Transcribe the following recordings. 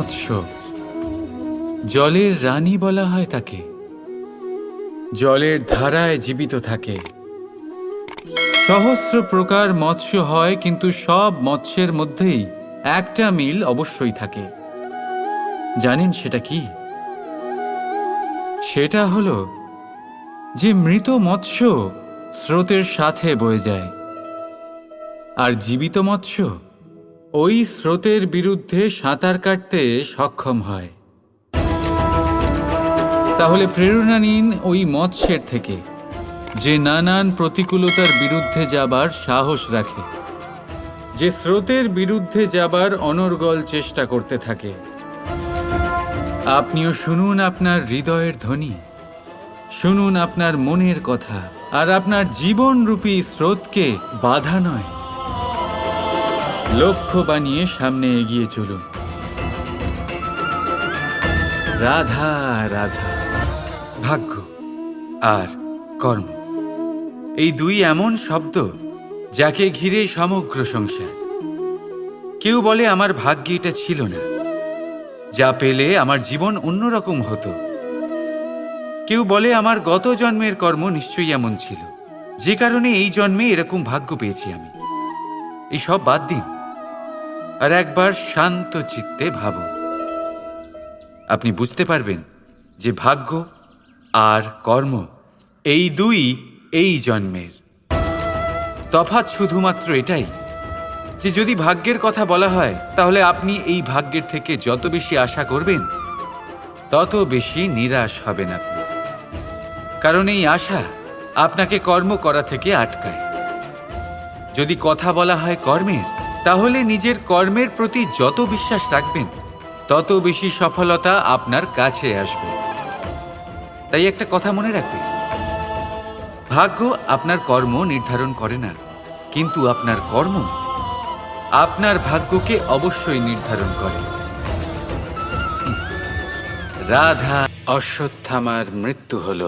মৎস্য, জলের রানী বলা হয় তাকে। জলের ধারায় জীবিত থাকে। সহস্র প্রকার মৎস্য হয়, কিন্তু সব মৎস্যের মধ্যেই একটা মিল অবশ্যই থাকে। জানেন সেটা কি? সেটা হলো যে মৃত মৎস্য স্রোতের সাথে বয়ে যায়, আর জীবিত মৎস্য ওই স্রোতের বিরুদ্ধে সাঁতার কাটতে সক্ষম হয়। তাহলে প্রেরণা নিন ওই মৎস্যের থেকে, যে নানান প্রতিকূলতার বিরুদ্ধে যাবার সাহস রাখে, যে স্রোতের বিরুদ্ধে যাবার অনর্গল চেষ্টা করতে থাকে। আপনিও শুনুন আপনার হৃদয়ের ধ্বনি, শুনুন আপনার মনের কথা, আর আপনার জীবনরূপী স্রোতকে বাধা নয়, লক্ষ্য বানিয়ে সামনে এগিয়ে চলুন। রাধা রাধা। ভাগ্য আর কর্ম, এই দুই এমন শব্দ যাকে ঘিরে সমগ্র সংসার। কেউ বলে আমার ভাগ্যে এটা ছিল না, যা পেলে আমার জীবন অন্যরকম হতো। কেউ বলে আমার গত জন্মের কর্ম নিশ্চয়ই এমন ছিল, যে কারণে এই জন্মে এরকম ভাগ্য পেয়েছি আমি। এই সব বাদ দিন আর একবার শান্ত চিত্তে ভাবুন। আপনি বুঝতে পারবেন যে ভাগ্য আর কর্ম এই দুই এই জন্মের। তফাৎ শুধুমাত্র এটাই যে যদি ভাগ্যের কথা বলা হয়, তাহলে আপনি এই ভাগ্যের থেকে যত বেশি আশা করবেন তত বেশি নিরাশ হবেন আপনি। কারণ এই আশা আপনাকে কর্ম করা থেকে আটকায়। যদি কথা বলা হয় কর্মের, তাহলে নিজের কর্মের প্রতি যত বিশ্বাস রাখবেন তত বেশি সফলতা আপনার কাছে আসবে। তাই একটা কথা মনে রাখবেন, ভাগ্য আপনার কর্ম নির্ধারণ করে না, কিন্তু আপনার কর্ম আপনার ভাগ্যকে অবশ্যই নির্ধারণ করে। রাধা। অশ্বত্থামার মৃত্যু হল।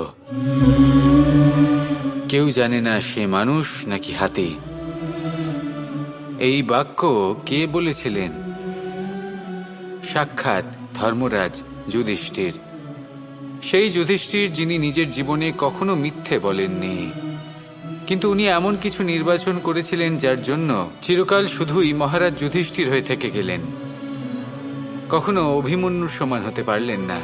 কেউ জানে না সে মানুষ নাকি হাতি। এই বাক্য কে বলেছিলেন? সাক্ষাৎ ধর্মরাজ যুধিষ্ঠির। সেই যুধিষ্ঠির যিনি নিজের জীবনে কখনো মিথ্যে বলেননি, কিন্তু উনি এমন কিছু নির্বাচন করেছিলেন যার জন্য চিরকাল শুধুই মহারাজ যুধিষ্ঠির হয়ে থেকে গেলেন। কখনো অভিমন্যুর সমান হতে পারলেন না।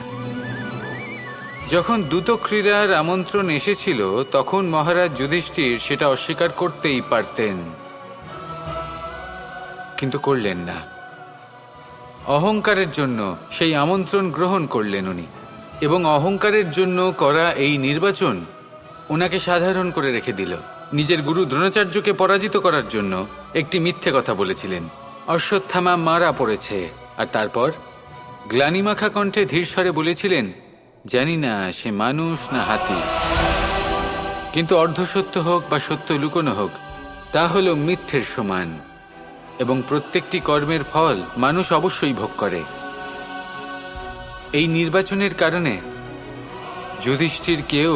যখন দ্যুতক্রীড়ার আমন্ত্রণ এসেছিল, তখন মহারাজ যুধিষ্ঠির সেটা অস্বীকার করতেই পারতেন, কিন্তু করলেন না। অহংকারের জন্য সেই আমন্ত্রণ গ্রহণ করলেন উনি, এবং অহংকারের জন্য করা এই নির্বাচন ওনাকে সাধারণ করে রেখে দিল। নিজের গুরু দ্রোণাচার্যকে পরাজিত করার জন্য একটি মিথ্যে কথা বলেছিলেন। অশ্বত্থামা মারা পড়েছে, আর তারপর গ্লানিমাখা কণ্ঠে ধীরস্বরে বলেছিলেন, জানি না সে মানুষ না হাতি, কিন্তু অর্ধসত্য হোক বা সত্য লুকোনো হোক, তা হল মিথ্যের সমান, এবং প্রত্যেকটি কর্মের ফল মানুষ অবশ্যই ভোগ করে। এই নির্বাচনের কারণে যুধিষ্ঠিরকেও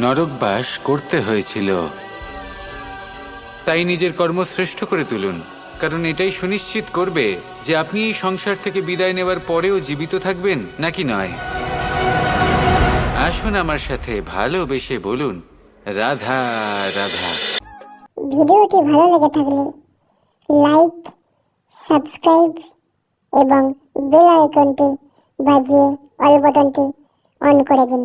নরকবাস করতে হয়েছিল। তাই নিজের কর্ম শ্রেষ্ঠ করে তুলুন, কারণ এটাই সুনিশ্চিত করবে যে আপনি এই সংসার থেকে বিদায় নেওয়ার পরেও জীবিত থাকবেন নাকি নয়। আসুন আমার সাথে ভালোবেসে বলুন, রাধা রাধা। ভিডিওটি ভালো লেগে থাকলে লাইক, সাবস্ক্রাইব এবং বেল আইকনটি বাজিয়ে অল বাটনটি অন করে দিন।